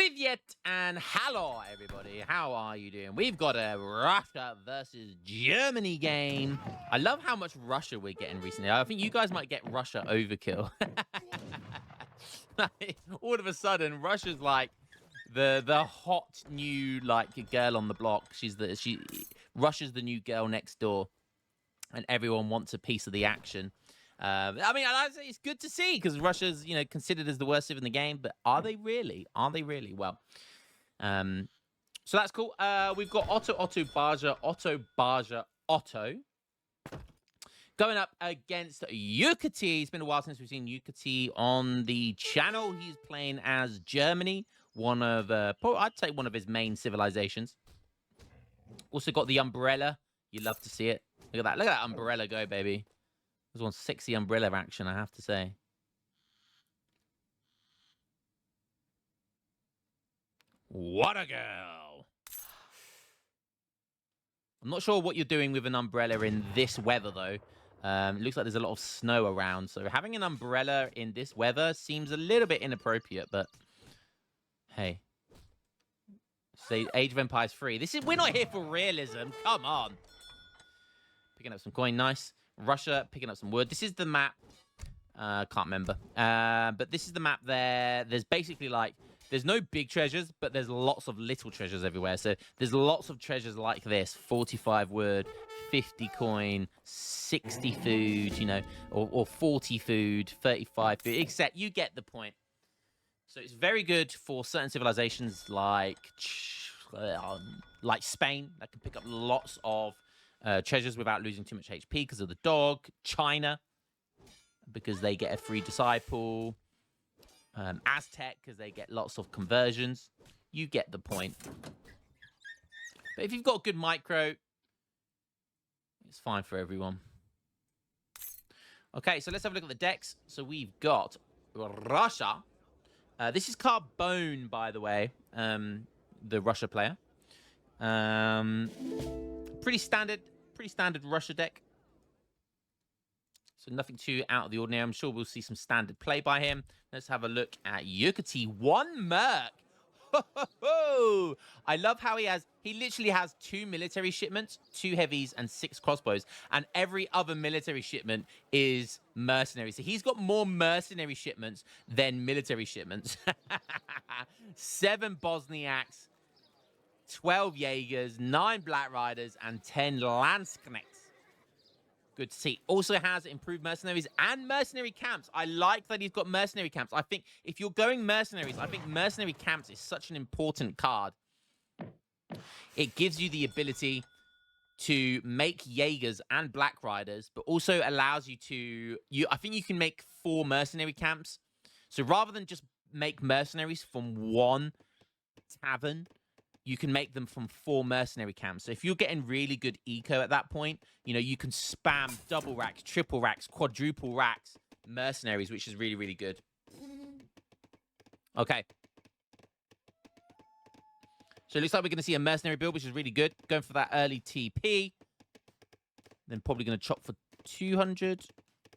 Privyet and hello, everybody. How are you doing? We've got a Russia versus Germany game. I love how much Russia we're getting recently. I think you guys might get Russia overkill. All of a sudden, Russia's like the hot new girl on the block. Russia's the new girl next door, and everyone wants a piece of the action. I mean, I'd say it's good to see because Russia's, considered as the worst civ in the game. But are they really? Are they really? Well, so that's cool. We've got Otto Baja going up against Yukati. It's been a while since we've seen Yukati on the channel. He's playing as Germany, I'd say one of his main civilizations. Also got the umbrella. You love to see it. Look at that. Look at that umbrella go, baby. There's one sexy umbrella action, I have to say. What a girl. I'm not sure what you're doing with an umbrella in this weather, though. It looks like there's a lot of snow around. So having an umbrella in this weather seems a little bit inappropriate, but hey. Say Age of Empires 3. We're not here for realism. Come on. Picking up some coin. Nice. Russia picking up some wood. This is the map. Can't remember. But this is the map there. There's basically there's no big treasures, but there's lots of little treasures everywhere. So there's lots of treasures like this. 45 wood, 50 coin, 60 food, or 40 food, 35 food, except you get the point. So it's very good for certain civilizations like Spain that can pick up lots of treasures without losing too much HP because of the dog. China, because they get a free disciple. Aztec, because they get lots of conversions. You get the point. But if you've got good micro, it's fine for everyone. Okay, so let's have a look at the decks. So we've got Russia. This is Carbone, by the way, the Russia player. Pretty standard Russia deck. So nothing too out of the ordinary. I'm sure we'll see some standard play by him. Let's have a look at Yukati. 1 merc. I love how he literally has 2 military shipments, 2 heavies, and 6 crossbows. And every other military shipment is mercenary. So he's got more mercenary shipments than military shipments. 7 Bosniaks, 12 Jaegers, 9 Black Riders, and 10 Landsknechts. Good to see. Also has improved mercenaries and mercenary camps. I like that he's got mercenary camps. I think if you're going mercenaries, I think mercenary camps is such an important card. It gives you the ability to make Jaegers and Black Riders, but also allows you to... I think you can make 4 mercenary camps. So rather than just make mercenaries from 1 tavern, you can make them from 4 mercenary camps. So if you're getting really good eco at that point, you can spam double racks, triple racks, quadruple racks, mercenaries, which is really, really good. Okay. So it looks like we're going to see a mercenary build, which is really good. Going for that early TP. Then probably going to chop for 200.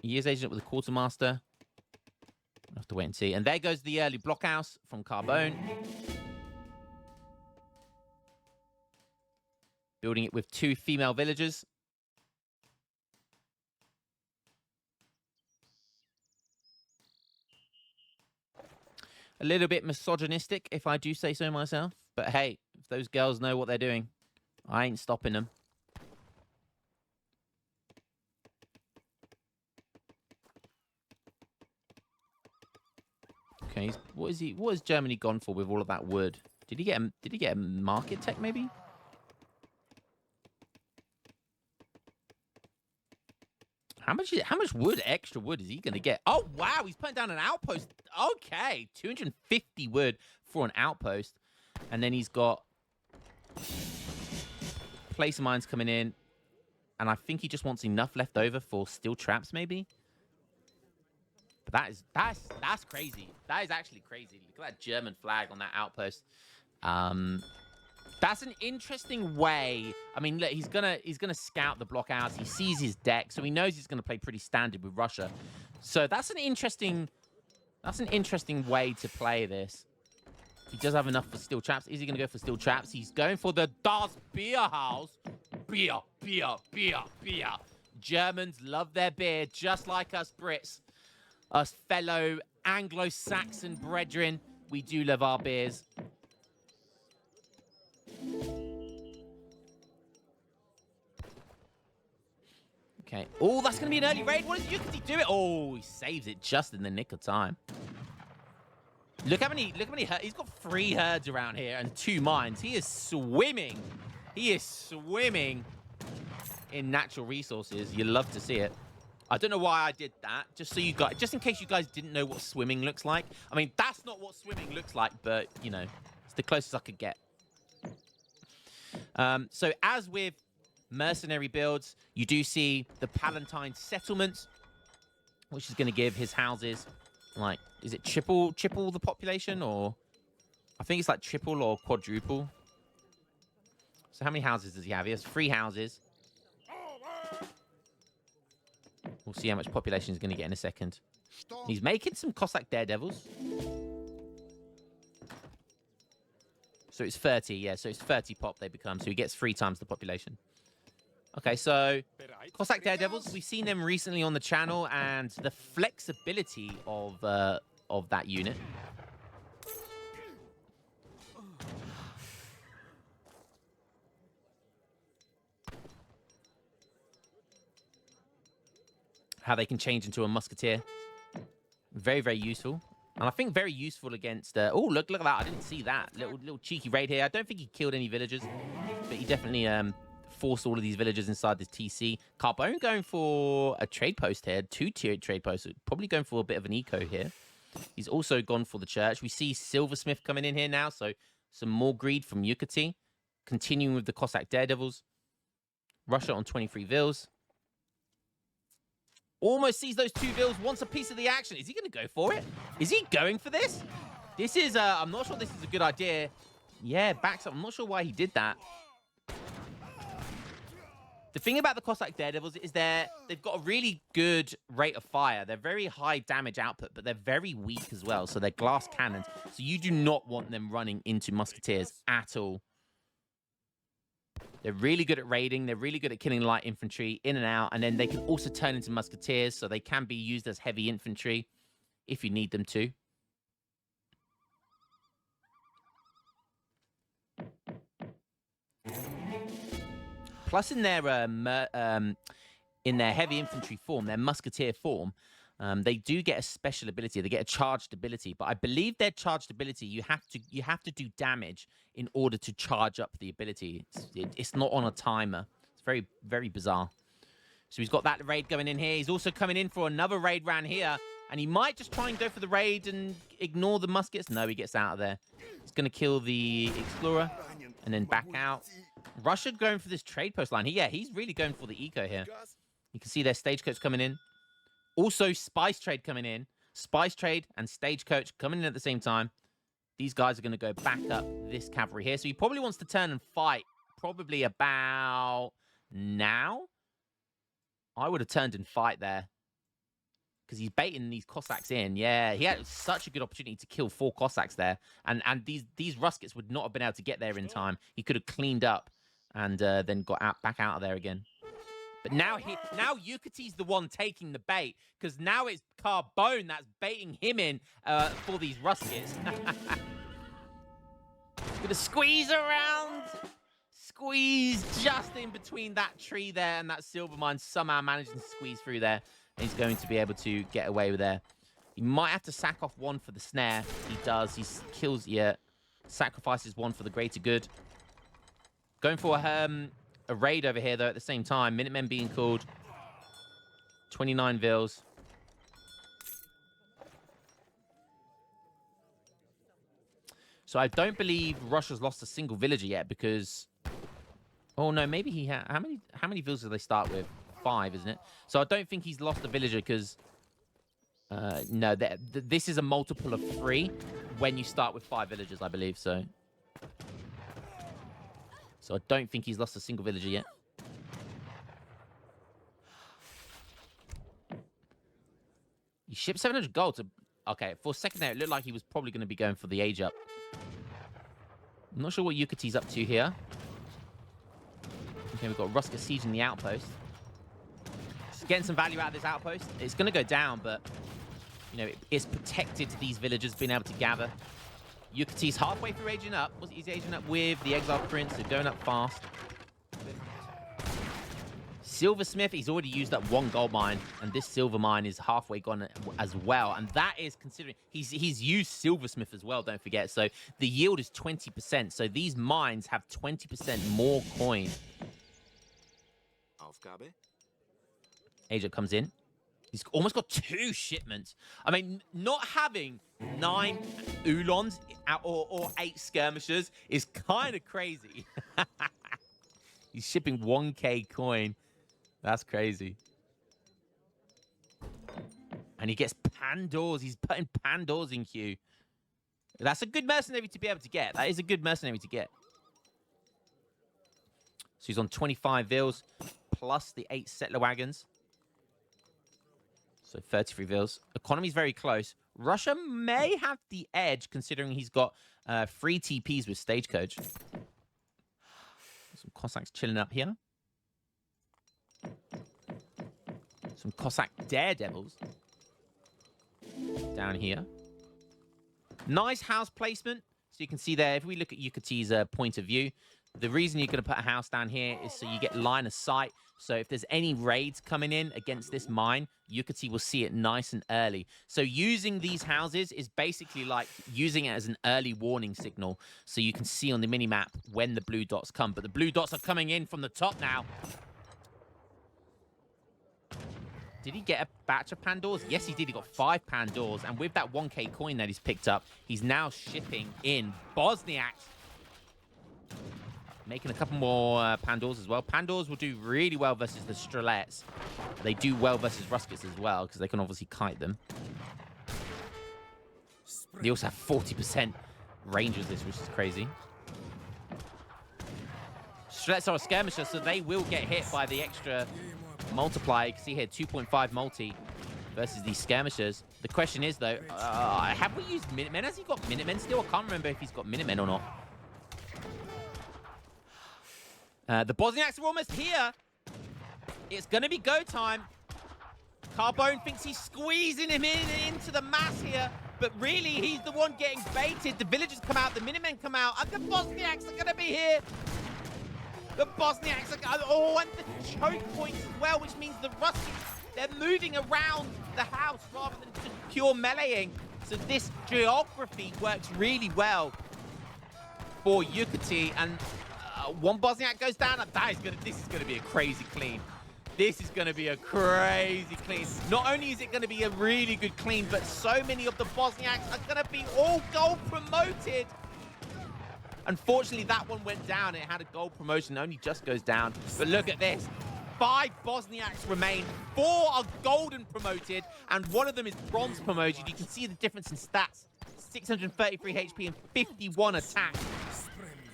Years agent with a quartermaster. I'll have to wait and see. And there goes the early blockhouse from Carbone. Building it with 2 female villagers. A little bit misogynistic, if I do say so myself. But hey, if those girls know what they're doing, I ain't stopping them. Okay, what has Germany gone for with all of that wood? Did he get a market tech maybe? How much extra wood is he going to get? Oh, wow, he's putting down an outpost. Okay, 250 wood for an outpost. And then he's got place of mines coming in. And I think he just wants enough left over for steel traps, maybe. But that's crazy. That is actually crazy. Look at that German flag on that outpost. That's an interesting way. I mean, look, he's gonna scout the blockhouse. He sees his deck, so he knows he's gonna play pretty standard with Russia. So that's an interesting way to play this. He does have enough for steel traps. Is he going to go for steel traps? He's going for the Das Beer House. Beer, beer, beer, beer. Germans love their beer, just like us Brits. Us fellow Anglo-Saxon brethren, we do love our beers. Okay. Oh, that's going to be an early raid. What is Yucati do it? Oh, he saves it just in the nick of time. Look how many he's got 3 herds around here and 2 mines. He is swimming. He is swimming in natural resources. You love to see it. I don't know why I did that. Just in case you guys didn't know what swimming looks like. I mean, that's not what swimming looks like, but you know, it's the closest I could get. So as with mercenary builds, you do see the Palatine settlement, which is going to give his houses like, is it triple the population, or I think it's like triple or quadruple. So how many houses does he have? He has 3 houses. We'll see how much population he's going to get in a second. He's making some Cossack daredevils. So it's 30, yeah. So it's 30 pop they become. So he gets 3 times the population. Okay, so Cossack daredevils, we've seen them recently on the channel, and the flexibility of that unit. How they can change into a musketeer. Very, very useful. And I think very useful against... oh, look at that. I didn't see that. Little cheeky raid here. I don't think he killed any villagers, but he definitely forced all of these villagers inside this TC. Carbone going for a trade post here. 2-tier trade post. Probably going for a bit of an eco here. He's also gone for the church. We see Silversmith coming in here now, so some more greed from Yucati. Continuing with the Cossack daredevils. Russia on 23 vills. Almost sees those 2 vills, wants a piece of the action. Is he going to go for it? Is he going for this? This is, I'm not sure this is a good idea. Yeah, backs up. I'm not sure why he did that. The thing about the Cossack daredevils is they've got a really good rate of fire. They're very high damage output, but they're very weak as well. So they're glass cannons. So you do not want them running into musketeers at all. They're really good at raiding. They're really good at killing light infantry in and out. And then they can also turn into musketeers, so they can be used as heavy infantry if you need them to. Plus, in their heavy infantry form, their musketeer form, they do get a special ability. They get a charged ability, but I believe their charged ability, you have to do damage in order to charge up the ability. It's not on a timer. It's very, very bizarre. So he's got that raid going in here. He's also coming in for another raid round here, and he might just try and go for the raid and ignore the muskets. No, he gets out of there. He's going to kill the explorer and then back out. Russia going for this trade post line. Yeah, he's really going for the eco here. You can see their stagecoach coming in. Also, spice trade coming in. Spice trade and stagecoach coming in at the same time. These guys are going to go back up this cavalry here. So he probably wants to turn and fight probably about now. I would have turned and fight there, because he's baiting these Cossacks in. Yeah, he had such a good opportunity to kill 4 Cossacks there. And these Ruskets would not have been able to get there in time. He could have cleaned up and then got back out of there again. But now Yucati's the one taking the bait, because now it's Carbone that's baiting him in for these Ruskets. Gonna squeeze around. Squeeze just in between that tree there and that silver mine. Somehow managing to squeeze through there. And he's going to be able to get away with there. He might have to sack off 1 for the snare. He does. He kills, yeah. Sacrifices 1 for the greater good. Going for a raid over here, though, at the same time. Minutemen being called. 29 vills. So I don't believe Russia's lost a single villager yet, because... Oh, no, maybe he had... How many vills do they start with? 5, isn't it? So I don't think he's lost a villager, because... no, this is a multiple of 3 when you start with 5 villagers, I believe, so... So I don't think he's lost a single villager yet. He shipped 700 gold to... Okay, for a second there, it looked like he was probably going to be going for the age up. I'm not sure what Yucati's up to here. Okay, we've got Ruska sieging the outpost. Just getting some value out of this outpost. It's going to go down, but, you know, it's protected to these villagers being able to gather. Yucati's halfway through aging up. He's aging up with the Exiled Prince, so going up fast. Silversmith, he's already used up 1 gold mine, and this silver mine is halfway gone as well. And that is considering he's used Silversmith as well, don't forget. So the yield is 20%. So these mines have 20% more coin. Aufgabe. Asia comes in. He's almost got 2 shipments. I mean, not having 9 Ulons or 8 skirmishers is kind of crazy. He's shipping 1k coin. That's crazy. And he gets Pandours. He's putting Pandours in queue. That's a good mercenary to be able to get. That is a good mercenary to get. So he's on 25 vils plus the 8 settler wagons. So 33 vils. Economy's very close. Russia may have the edge considering he's got 3 TPs with Stagecoach. Some Cossacks chilling up here. Some Cossack daredevils down here. Nice house placement. So you can see there, if we look at Yucati's point of view, the reason you're going to put a house down here is so you get line of sight. So if there's any raids coming in against this mine, Yucati will see it nice and early. So using these houses is basically like using it as an early warning signal. So you can see on the minimap when the blue dots come. But the blue dots are coming in from the top now. Did he get a batch of Pandours? Yes, he did. He got 5 Pandours. And with that 1k coin that he's picked up, he's now shipping in Bosniaks. Making a couple more Pandours as well. Pandours will do really well versus the Strelets. They do well versus Ruskets as well, because they can obviously kite them. They also have 40% range with this, which is crazy. Strelets are a skirmisher, so they will get hit by the extra multiplier. You can see here 2.5 multi versus these skirmishers. The question is, though, have we used Minutemen? Has he got Minutemen still? I can't remember if he's got Minutemen or not. The Bosniaks are almost here. It's going to be go time. Carbone thinks he's squeezing him into the mass here, but really he's the one getting baited. The villagers come out, the Minutemen come out, and the Bosniaks are going to be here. The Bosniaks are... Oh, and the choke points as well, which means the Ruskies, they're moving around the house rather than just pure meleeing. So this geography works really well for Yucati, and one Bosniak goes down. This is going to be a crazy clean. This is going to be a crazy clean. Not only is it going to be a really good clean, but so many of the Bosniaks are going to be all gold promoted. Unfortunately, that one went down. It had a gold promotion. It only just goes down. But look at this. 5 Bosniaks remain. 4 are golden promoted, and 1 of them is bronze promoted. You can see the difference in stats. 633 HP and 51 attack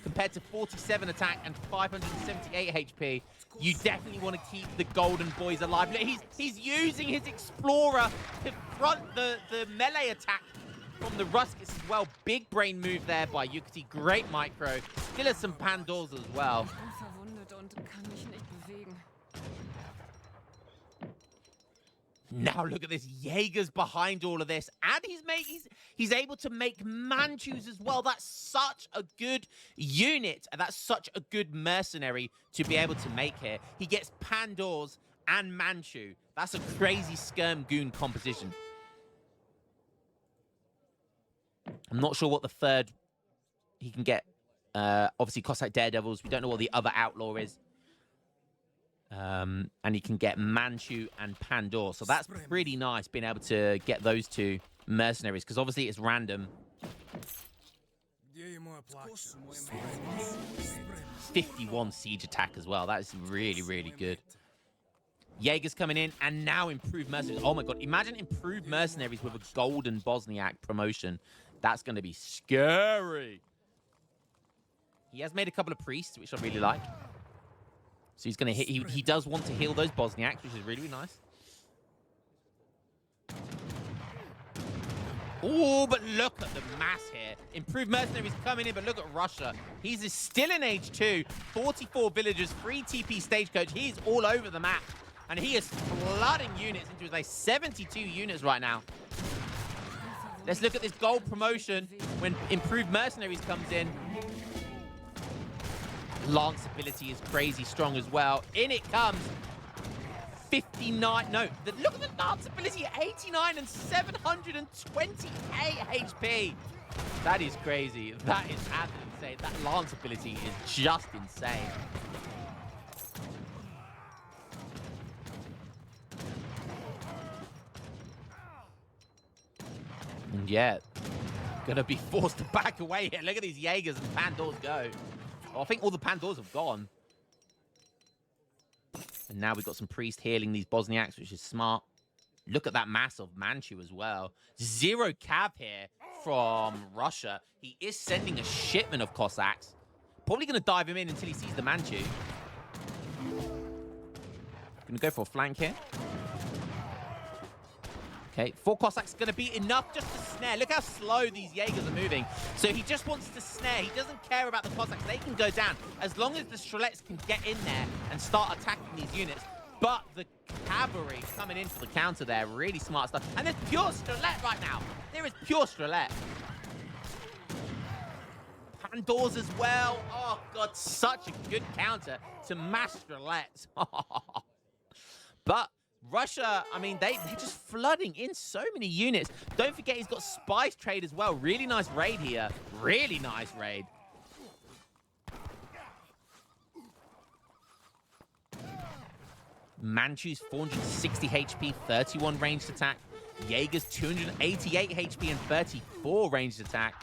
compared to 47 attack and 578 HP. You definitely want to keep the golden boys alive. He's using his explorer to front the melee attack from the Ruskets as well. Big brain move there by Yucati. Great micro. Still has some Pandours as well. Now look at this. Jaeger's behind all of this. And he's able to make Manchus as well. That's such a good unit. And that's such a good mercenary to be able to make here. He gets Pandours and Manchu. That's a crazy Skirm Goon composition. I'm not sure what the third he can get. Obviously, Cossack Daredevils. We don't know what the other outlaw is. And he can get Manchu and Pandour. So that's pretty nice being able to get those 2 mercenaries, because obviously it's random. 51 siege attack as well. That is really, really good. Jaeger's coming in, and now improved mercenaries. Oh my god, imagine improved mercenaries with a golden Bosniak promotion. That's going to be scary. He has made a couple of priests, which I really like. So he's going to hit. He does want to heal those Bosniaks, which is really, really nice. Oh, but look at the mass here. Improved Mercenaries coming in, but look at Russia. He's still in age 2. 44 villagers, 3 TP stagecoach. He's all over the map. And he is flooding units into his, like, 72 units right now. Let's look at this gold promotion when Improved Mercenaries comes in. Lance ability is crazy strong as well. In it comes 59. No, look at the Lance ability, 89 and 728 HP. That is crazy. That is absolutely insane. That Lance ability is just insane. And yet, gonna be forced to back away here. Look at these Jaegers and Pandours go. Oh, I think all the Pandours have gone. And now we've got some priest healing these Bosniaks, which is smart. Look at that mass of Manchu as well. 0 cav here from Russia. He is sending a shipment of Cossacks. Probably going to dive him in until he sees the Manchu. Going to go for a flank here. Okay, 4 Cossacks going to be enough just to snare. Look how slow these Jaegers are moving. So he just wants to snare. He doesn't care about the Cossacks. They can go down. As long as the Strelets can get in there and start attacking these units. But the cavalry coming in for the counter there. Really smart stuff. And there's pure Strelet right now. There is pure Strelet. Pandours as well. Oh, God, such a good counter to mass Strelets. But Russia, I mean, they're just flooding in so many units. Don't forget he's got spice trade as well. Really nice raid here. Really nice raid. Manchu's 460 HP, 31 ranged attack. Jaeger's 288 HP and 34 ranged attack.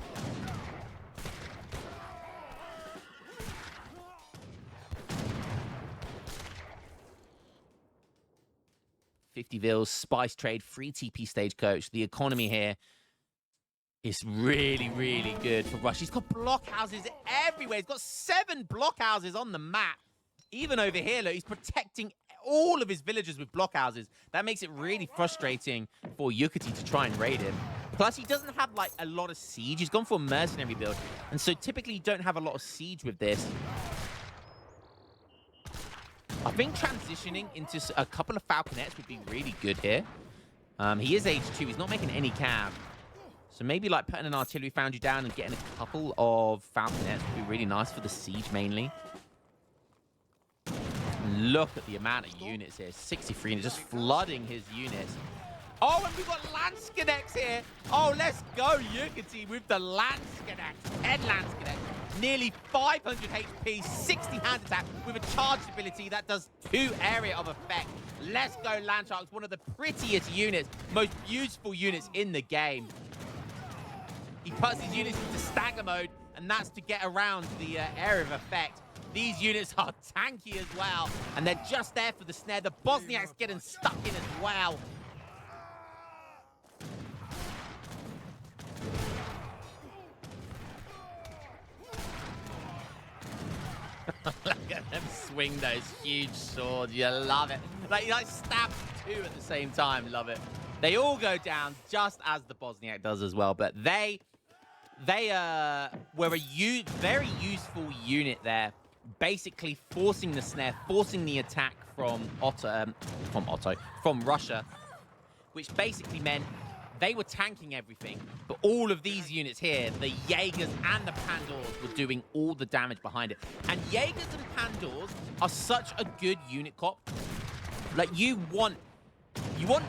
Vills, spice trade, free TP stagecoach. The economy here is really, really good for Russia. He's got blockhouses everywhere. He's got 7 blockhouses on the map. Even over here, look, he's protecting all of his villagers with blockhouses. That makes it really frustrating for Yucati to try and raid him. Plus, he doesn't have, like, a lot of siege. He's gone for a mercenary build. And so, typically, you don't have a lot of siege with this. I think transitioning into a couple of Falconets would be really good here. He is age 2. He's not making any cav. So maybe like putting an artillery foundry down and getting a couple of Falconets would be really nice for the siege mainly. Look at the amount of units here. 63 and just flooding his units. Oh, and we've got Landscadex here. Oh, let's go, Yucati, with the Landscadex. 10 Landscadex. Nearly 500 HP, 60 hand attack with a charged ability that does 2 area of effect. Let's go, Landsharks. One of the prettiest units, most beautiful units in the game. He puts his units into stagger mode, and that's to get around the area of effect. These units are tanky as well, and they're just there for the snare. The Bosniaks getting stuck in as well. Look at them swing those huge swords. You love it. Like, you like stab 2 at the same time. Love it. They all go down just as the Bosniak does as well. But they were a very useful unit there. Basically forcing the snare, forcing the attack from Russia, which basically meant they were tanking everything, but all of these units here, the Jaegers and the Pandours, were doing all the damage behind it. And Jaegers and Pandours are such a good unit comp. Like, you want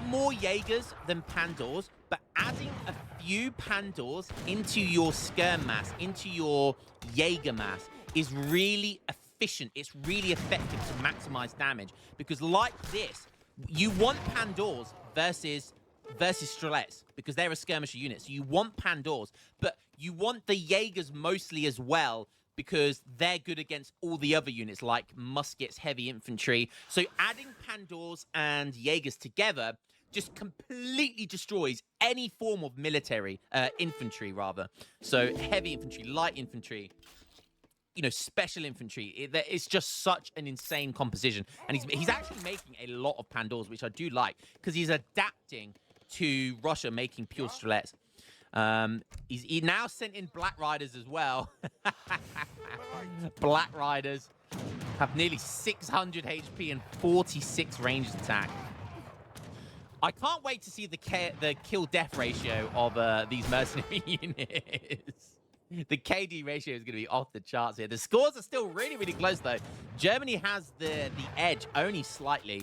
more Jaegers than Pandours, but adding a few Pandours into your skirm mass, into your Jaeger mass, is really efficient. It's really effective to maximize damage. Because like this, you want Pandours versus Strelets, because they're a skirmisher unit. So you want Pandours, but you want the Jaegers mostly as well, because they're good against all the other units, like muskets, heavy infantry. So adding Pandours and Jaegers together just completely destroys any form of military, infantry, rather. So heavy infantry, light infantry, you know, special infantry. It's just such an insane composition. And he's actually making a lot of Pandours, which I do like, because he's adapting to Russia making pure Strelets. He now sent in Black Riders as well. Black Riders have nearly 600 HP and 46 ranged attack. I can't wait to see the kill-death ratio of these mercenary units. The KD ratio is going to be off the charts here. The scores are still really, really close, though. Germany has the edge only slightly.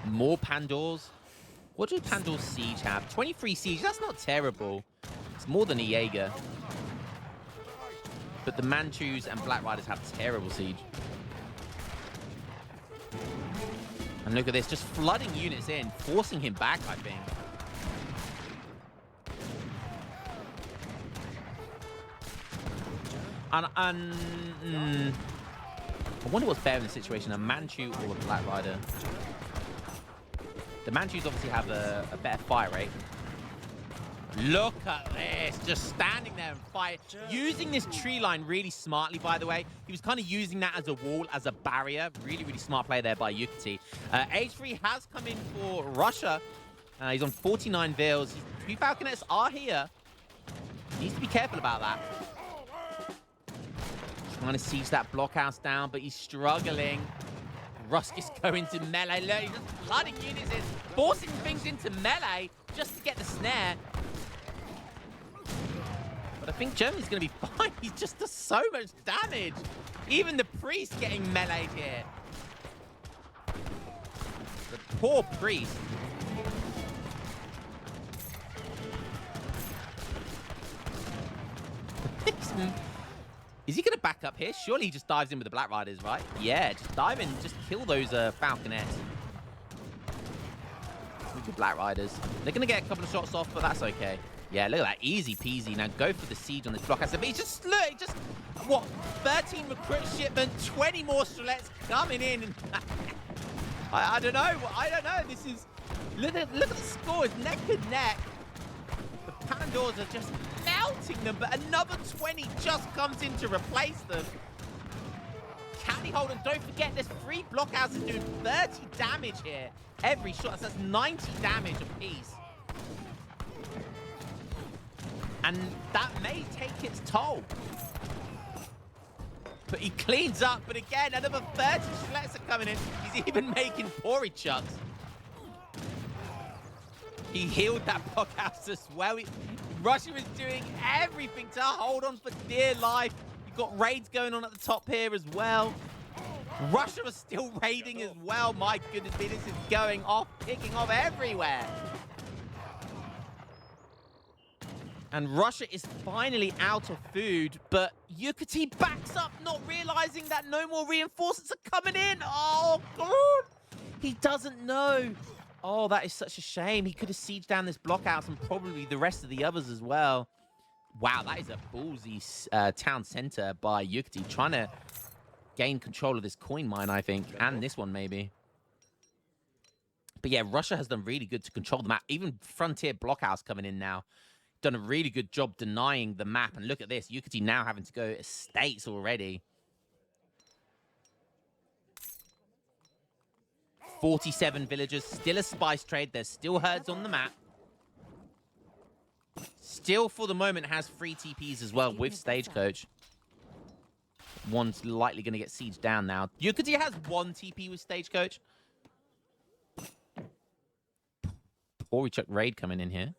More Pandors. What do Pandor's siege have? 23 siege. That's not terrible. It's more than a Jaeger. But the Manchus and Black Riders have terrible siege. And look at this, just flooding units in, forcing him back, I think. I wonder what's better in the situation, a Manchu or a Black Rider. The Manchus obviously have a better fire rate. Look at this, just standing there and fight. Using this tree line really smartly, by the way. He was kind of using that as a wall, as a barrier. Really, really smart play there by Yucati. AOE3 has come in for Russia. He's on 49 Vils. 2 Falconets are here. Needs to be careful about that. Trying to siege that blockhouse down, but he's struggling. Rusk is going to melee. Look, he's just flooding units in, forcing things into melee just to get the snare. But I think Germany's going to be fine. He just does so much damage. Even the priest getting meleeed here. The poor priest. Is he going to back up here? Surely he just dives in with the Black Riders, right? Yeah, just dive in. Just kill those Falconets. Look at Black Riders. They're going to get a couple of shots off, but that's okay. Yeah, look at that. Easy peasy. Now go for the siege on this blockhouse. But he's just, look, just, what, 13 recruit shipment, 20 more Strelets coming in. I don't know. I don't know. This is, look at the score. It's neck and neck. The Pandors are just melting them, but another 20 just comes in to replace them. Can he hold on? Don't forget, there's 3 blockhouses doing 30 damage here. Every shot, so that's 90 damage apiece. And that may take its toll. But he cleans up, but again, another 30 Schlets are coming in. He's even making porridge chucks. He healed that blockhouse as well. Russia is doing everything to hold on for dear life. You've got raids going on at the top here as well. Russia is still raiding as well. My goodness me, this is going off, kicking off everywhere. And Russia is finally out of food, but Yucati backs up, not realizing that no more reinforcements are coming in. Oh, God. He doesn't know. Oh, that is such a shame. He could have sieged down this blockhouse and probably the rest of the others as well. Wow, that is a ballsy town center by Yucati, trying to gain control of this coin mine, I think, and this one maybe. But yeah, Russia has done really good to control the map. Even Frontier Blockhouse coming in now. Done a really good job denying the map. And look at this. Yucati now having to go estates already. 47 villagers. Still a spice trade. There's still herds on the map. Still, for the moment, has free TPs as well with Stagecoach. One's likely going to get sieged down now. Yucati has 1 TP with Stagecoach. Orichuk raid coming in here.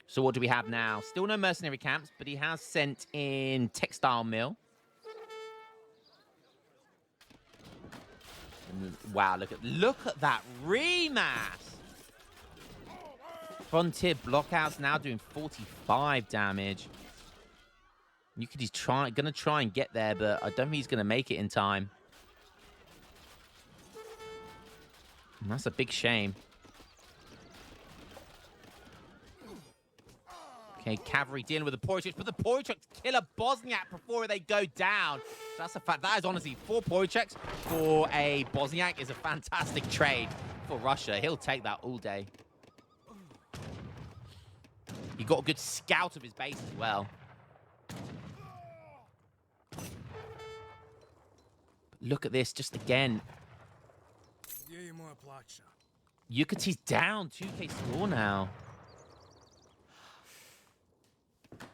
So what do we have now? Still no mercenary camps, but he has sent in textile mill. And wow, look at that remass. Frontier Blockhouse now doing 45 damage. Yucati's gonna try and get there, but I don't think he's gonna make it in time. And that's a big shame. Okay, cavalry dealing with the Porichuk, but the Porichuks kill a Bosniak before they go down. So that's a fact. That is honestly 4 Porichuks for a Bosniak is a fantastic trade for Russia. He'll take that all day. He got a good scout of his base as well. Look at this, just again. Yucati's down 2k score now.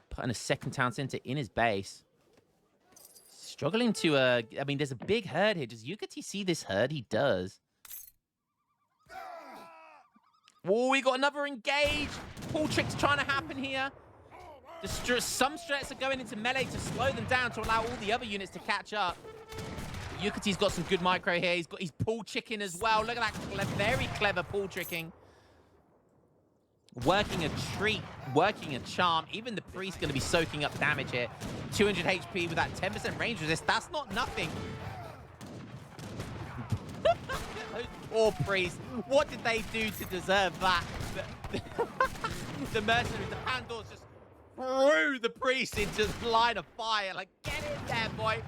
Putting a second town center in his base. Struggling to, I mean, there's a big herd here. Does Yucati see this herd? He does. Oh, we got another engage. Pull tricks trying to happen here. Some strats are going into melee to slow them down to allow all the other units to catch up. Yucati's got some good micro here. He's got his pull tricking as well. Look at that very clever pull tricking. Working a treat, working a charm. Even the priest going to be soaking up damage here. 200 HP with that 10% range resist. That's not nothing. Those poor priests. What did they do to deserve that? The mercenaries, the Pandors just threw the priest into line of fire. Like, get in there, boy.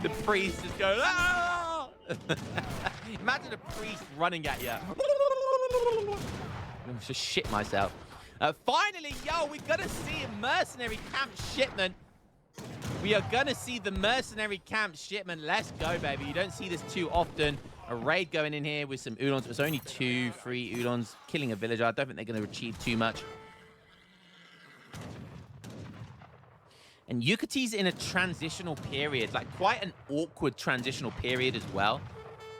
The priest just goes, ah! Imagine a priest running at you. I'm just shit myself. Finally, yo, we're gonna see a mercenary camp shipment. We are gonna see the mercenary camp shipment. Let's go, baby. You don't see this too often. A raid going in here with some Udons. It was only 2 free Udons killing a villager. I don't think they're gonna achieve too much. And Yucati's in a transitional period, like quite an awkward transitional period as well.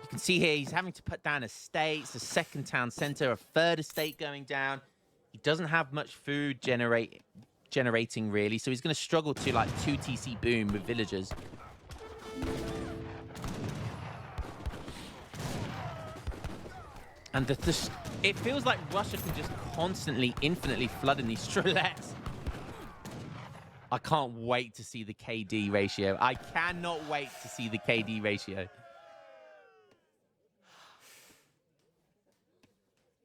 You can see here he's having to put down estates, a second town center, a third estate going down. He doesn't have much food generating really, so he's going to struggle to like 2 TC boom with villagers. And it feels like Russia can just constantly, infinitely flood in these strelets. I can't wait to see the KD ratio. I cannot wait to see the KD ratio.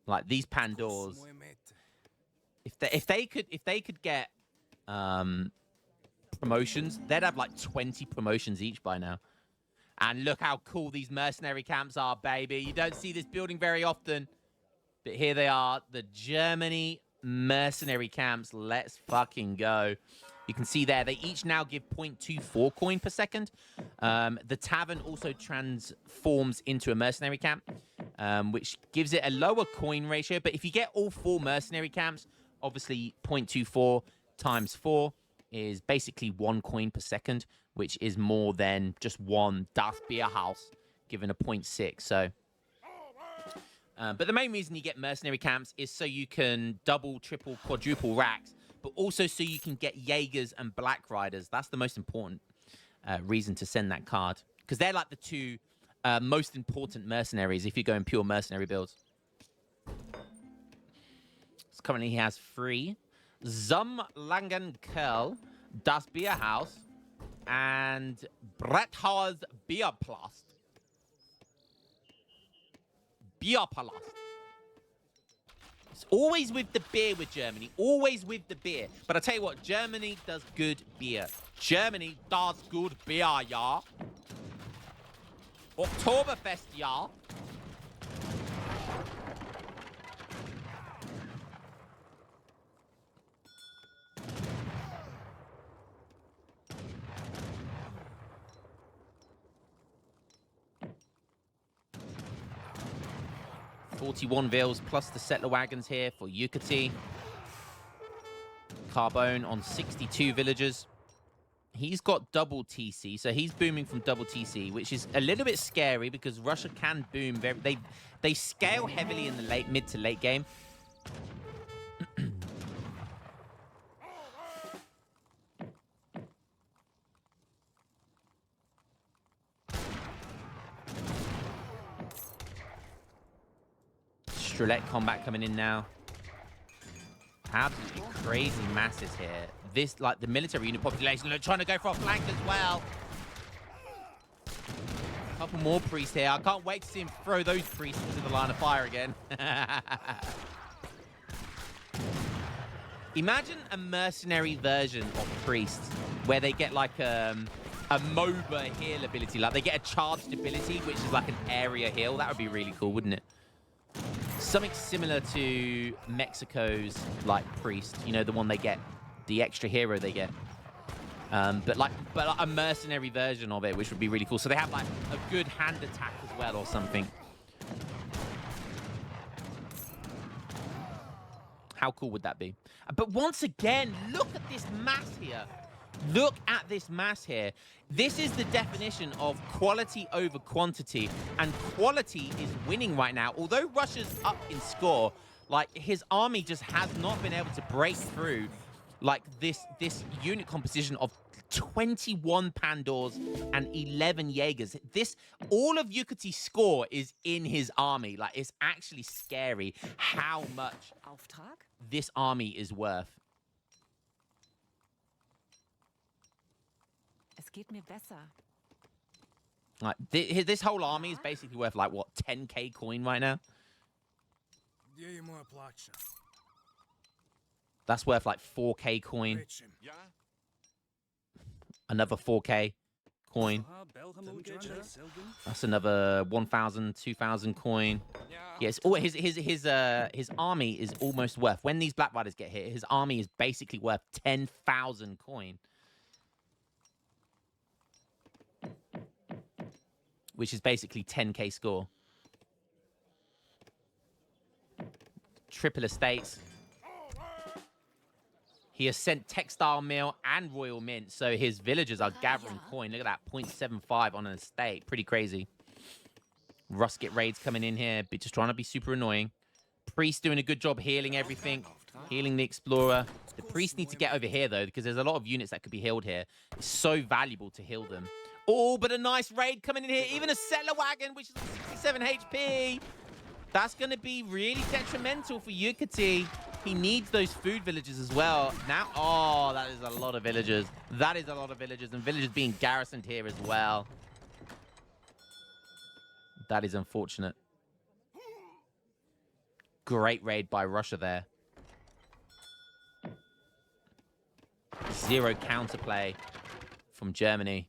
Like these Pandors, if they could get promotions, they'd have like 20 promotions each by now. And look how cool these mercenary camps are, baby. You don't see this building very often, but here they are, the Germany mercenary camps. Let's fucking go. You can see there, they each now give 0.24 coin per second. The tavern also transforms into a mercenary camp, which gives it a lower coin ratio. But if you get all 4 mercenary camps, obviously 0.24 times 4 is basically 1 coin per second, which is more than just one Das Beer House, given a 0.6. So, but the main reason you get mercenary camps is so you can double, triple, quadruple racks, but also so you can get Jaegers and Black Riders. That's the most important reason to send that card, because they're like the 2 most important mercenaries if you go in pure mercenary builds. So currently he has 3. Zum Langen Curl, Das Bierhaus, and Bretthauer's Bierplast. Bierpalast. It's always with the beer with Germany. Always with the beer. But I tell you what, Germany does good beer. Germany does good beer, ja. Oktoberfest, ja. $41 Vils plus the settler wagons here for Yucati. Carbone on 62 villagers. He's got double TC, so he's booming from double TC, which is a little bit scary because Russia can boom very. They scale heavily in the mid to late game. Strelette combat coming in now. Absolutely crazy masses here. This, like, the military unit population, they're trying to go for a flank as well. A couple more priests here. I can't wait to see him throw those priests into the line of fire again. Imagine a mercenary version of priests where they get like a MOBA heal ability. Like they get a charged ability, which is like an area heal. That would be really cool, wouldn't it? Something similar to Mexico's like priest, you know, the one they get, the extra hero they get. But like a mercenary version of it, which would be really cool. So they have like a good hand attack as well or something. How cool would that be? But once again, look at this mass here. Look at this mass here. This is the definition of quality over quantity, and quality is winning right now. Although Russia's up in score, like his army just has not been able to break through like this unit composition of 21 Pandors and 11 Jaegers. All of Yukaty's score is in his army. Like, it's actually scary how much this army is worth. Es geht mir besser. Like, this whole army is basically worth, like, what, 10k coin right now? That's worth, like, 4k coin. Another 4k coin. That's another 1,000, 2,000 coin. Yes, his army is almost worth, when these Black Riders get hit, his army is basically worth 10,000 coin. Which is basically 10k score. Triple estates. He has sent textile mill and royal mint, so his villagers are gathering coin. Look at that, 0.75 on an estate. Pretty crazy. Rusket raids coming in here, but just trying to be super annoying. Priest doing a good job healing everything, healing the explorer. The priest need to get over here, though, because there's a lot of units that could be healed here. It's so valuable to heal them. Oh, but a nice raid coming in here. Even a settler wagon, which is 67 HP. That's going to be really detrimental for Yukaty. He needs those food villages as well. Now, oh, that is a lot of villagers. That is a lot of villagers, and villagers being garrisoned here as well. That is unfortunate. Great raid by Russia there. Zero counterplay from Germany.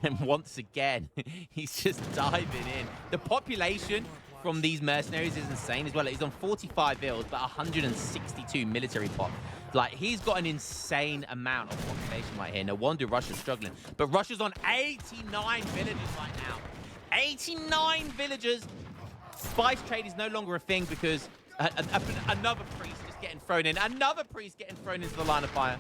And once again, he's just diving in. The population from these mercenaries is insane as well. He's on 45 vills, but 162 military pop. Like, he's got an insane amount of population right here. No wonder Russia's struggling. But Russia's on 89 villagers right now. 89 villagers. Spice trade is no longer a thing because another priest is getting thrown in. Another priest getting thrown into the line of fire.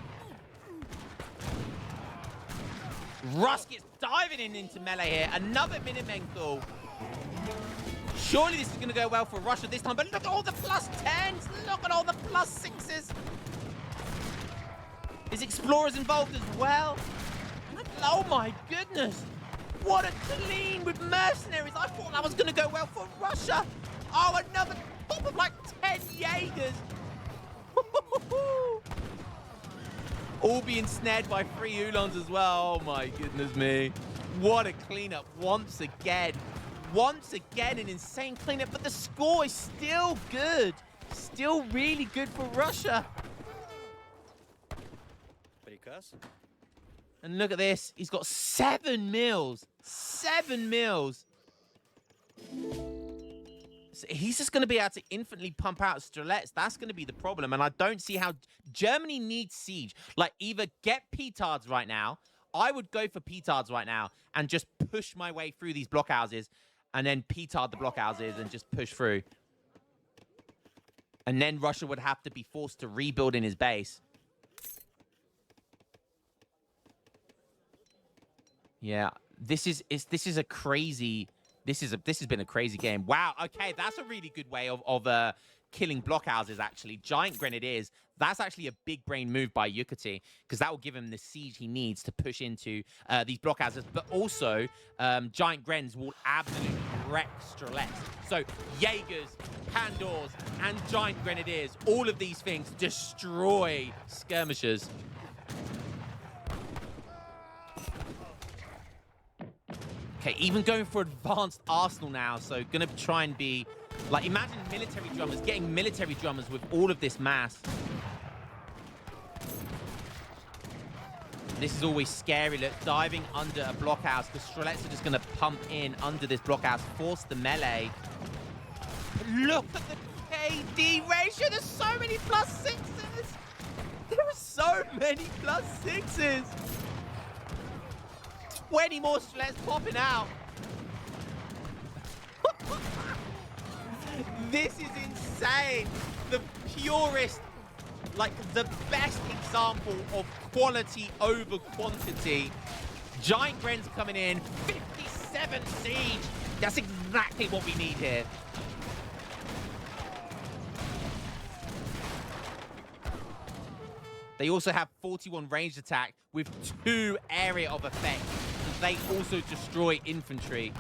Russ gets diving into melee here. Another Minutemen call. Surely this is going to go well for Russia this time. But look at all the plus 10s. Look at all the plus 6s. Is Explorers involved as well? Oh my goodness. What a clean with mercenaries. I thought that was going to go well for Russia. Oh, another pop of like 10 Jaegers. All being snared by 3 Ulans as well. Oh my goodness me. What a cleanup once again. Once again, an insane cleanup, but the score is still good. Still really good for Russia. And look at this. He's got 7 mils. 7 mils. So he's just going to be able to infinitely pump out Strelets. That's going to be the problem. And I don't see how Germany needs siege. Like, either get petards right now. I would go for petards right now and just push my way through these blockhouses and then petard the blockhouses and just push through. And then Russia would have to be forced to rebuild in his base. Yeah, this is a crazy. This has been a crazy game. Wow. Okay, that's a really good way of killing blockhouses. Actually, giant grenadiers. That's actually a big brain move by Yukaty because that will give him the siege he needs to push into these blockhouses. But also, giant grens will absolutely wreck Strelets. So Jaegers, Pandors, and giant grenadiers. All of these things destroy skirmishers. Okay, even going for advanced arsenal now, so gonna try and be... Like, imagine military drummers, getting military drummers with all of this mass. This is always scary. Look, diving under a blockhouse. The Strelets are just going to pump in under this blockhouse, force the melee. Look at the KD ratio. There's so many +6s. There are so many +6s. 20 more Strelets popping out. This is insane. The purest, like the best example of quality over quantity. Giant Gren's coming in, 57 siege. That's exactly what we need here. They also have 41 ranged attack with 2 area of effect. So they also destroy infantry.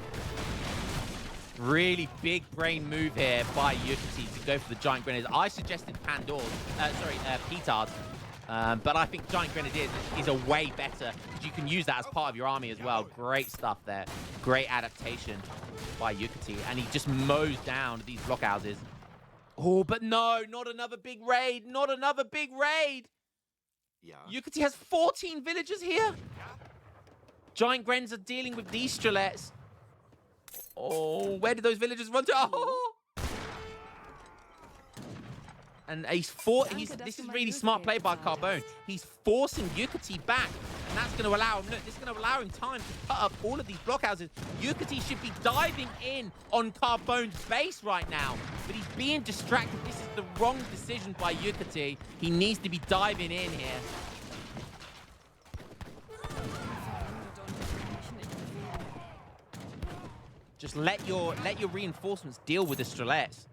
Really big brain move here by Yucati to go for the Giant Grenadiers. I suggested Petards. But I think Giant Grenadiers is a way better because you can use that as part of your army as well. Great stuff there. Great adaptation by Yucati. And he just mows down these blockhouses. Oh, but no, not another big raid. Not another big raid. Yeah. Yucati has 14 villagers here. Giant Grens are dealing with these Strelets. Oh, where did those villagers run to? Oh! And this is really smart play by Carbone. He's forcing Yucati back, and that's going to allow him, look, this is going to allow him time to cut up all of these blockhouses. Yucati should be diving in on Carbone's base right now, but he's being distracted. This is the wrong decision by Yucati. He needs to be diving in here. Just let your reinforcements deal with the Strelets.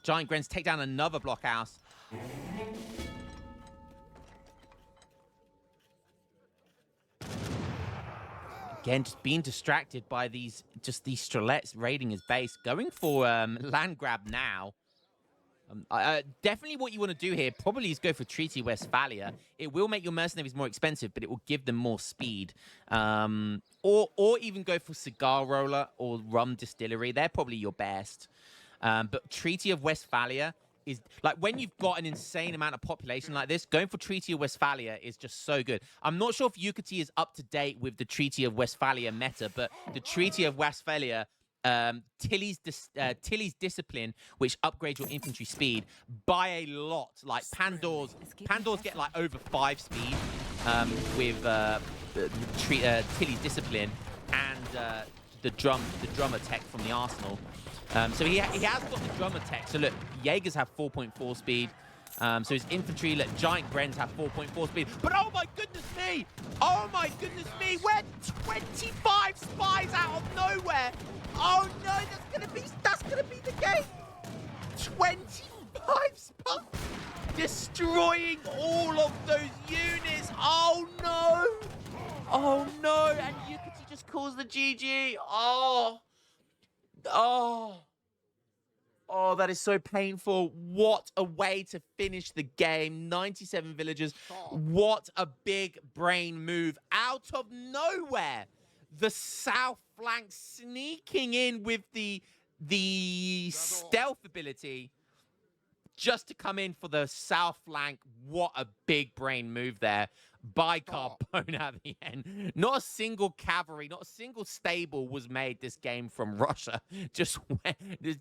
Giant Grens take down another blockhouse. Again, just being distracted by these Strelets raiding his base. Going for land grab now. Definitely what you want to do here probably is go for Treaty Westphalia. It will make your mercenaries more expensive, but it will give them more speed. Or even go for Cigar Roller or Rum Distillery. They're probably your best. But Treaty of Westphalia is like when you've got an insane amount of population like this, going for Treaty of Westphalia is just so good. I'm not sure if Yucati is up to date with the Treaty of Westphalia meta, but the Treaty of Westphalia, Tilly's Discipline, which upgrades your infantry speed by a lot. Like Pandours get like over 5 speed with Tilly's Discipline and the drummer tech from the Arsenal. So he has got the drummer tech. So look, Jaegers have 4.4 speed. So his infantry, look, Giant Grens have 4.4 speed. But oh my goodness me! Oh my goodness me! We're 25 spies out of nowhere! Oh no, that's gonna be the game! 25 spies! Destroying all of those units! Oh no! Oh no! And Yucati just calls the GG! Oh, that is so painful. What a way to finish the game. 97 villagers. What a big brain move. Out of nowhere. The south flank sneaking in with the stealth ability just to come in for the south flank. What a big brain move there by Carbone at the end. Not a single cavalry, not a single stable was made this game from Russia. Just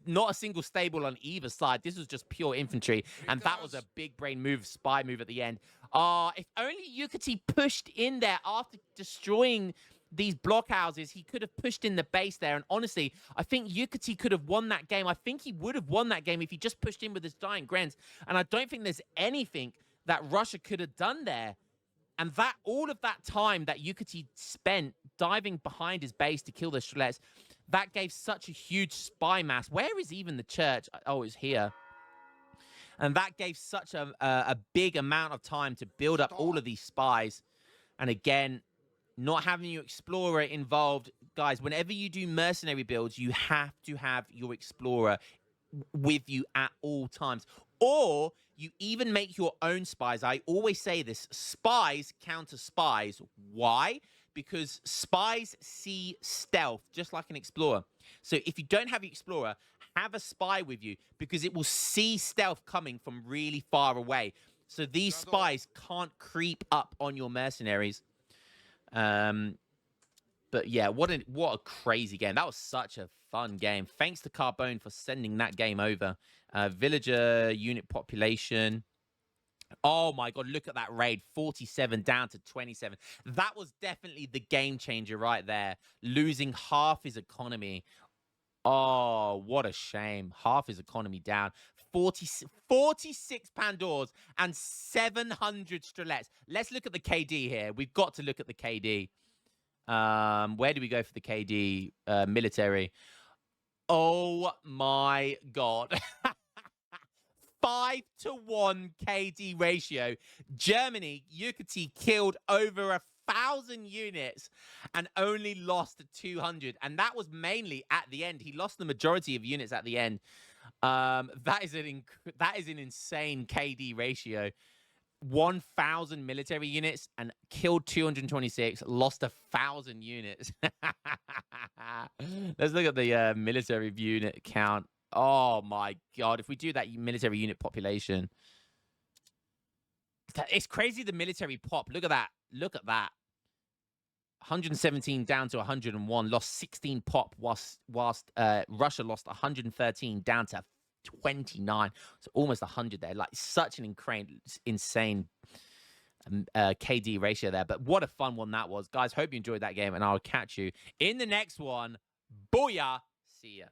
not a single stable on either side. This was just pure infantry, and that was a big brain move, spy move at the end. If only Yucati pushed in there after destroying these blockhouses, he could have pushed in the base there. And honestly, I think Yucati could have won that game. I think he would have won that game if he just pushed in with his Giant Grens. And I don't think there's anything that Russia could have done there. And that all of that time that Yucati spent diving behind his base to kill the Strelets, that gave such a huge spy mass. Where is even the church? Oh, it's here. And that gave such a big amount of time to build up all of these spies. And again, not having your explorer involved. Guys, whenever you do mercenary builds, you have to have your explorer with you at all times. Or you even make your own spies. I always say this, spies counter spies. Why? Because spies see stealth just like an explorer. So if you don't have your explorer, have a spy with you because it will see stealth coming from really far away. So these spies can't creep up on your mercenaries. But yeah, what a crazy game. That was such a fun game. Thanks to Carbone for sending that game over. Villager unit population. Oh my god, look at that raid. 47 down to 27. That was definitely the game changer right there. Losing half his economy. Oh, what a shame. Half his economy down. 46 Pandours and 700 Strelets. Let's look at the KD here. We've got to look at the KD. Where do we go for the KD military? Oh my god. 5-to-1 KD ratio. Germany, Yucati killed over 1,000 units and only lost 200. And that was mainly at the end. He lost the majority of units at the end. That is an insane KD ratio. 1,000 military units and killed 226, lost 1,000 units. Let's look at the military unit count. Oh my god, if we do that military unit population. It's crazy, the military pop. Look at that. Look at that. 117 down to 101, lost 16 pop whilst Russia lost 113 down to 29, so almost 100 there. Like, such an insane KD ratio there. But what a fun one that was, guys. Hope you enjoyed that game, and I'll catch you in the next one. Booyah. See ya.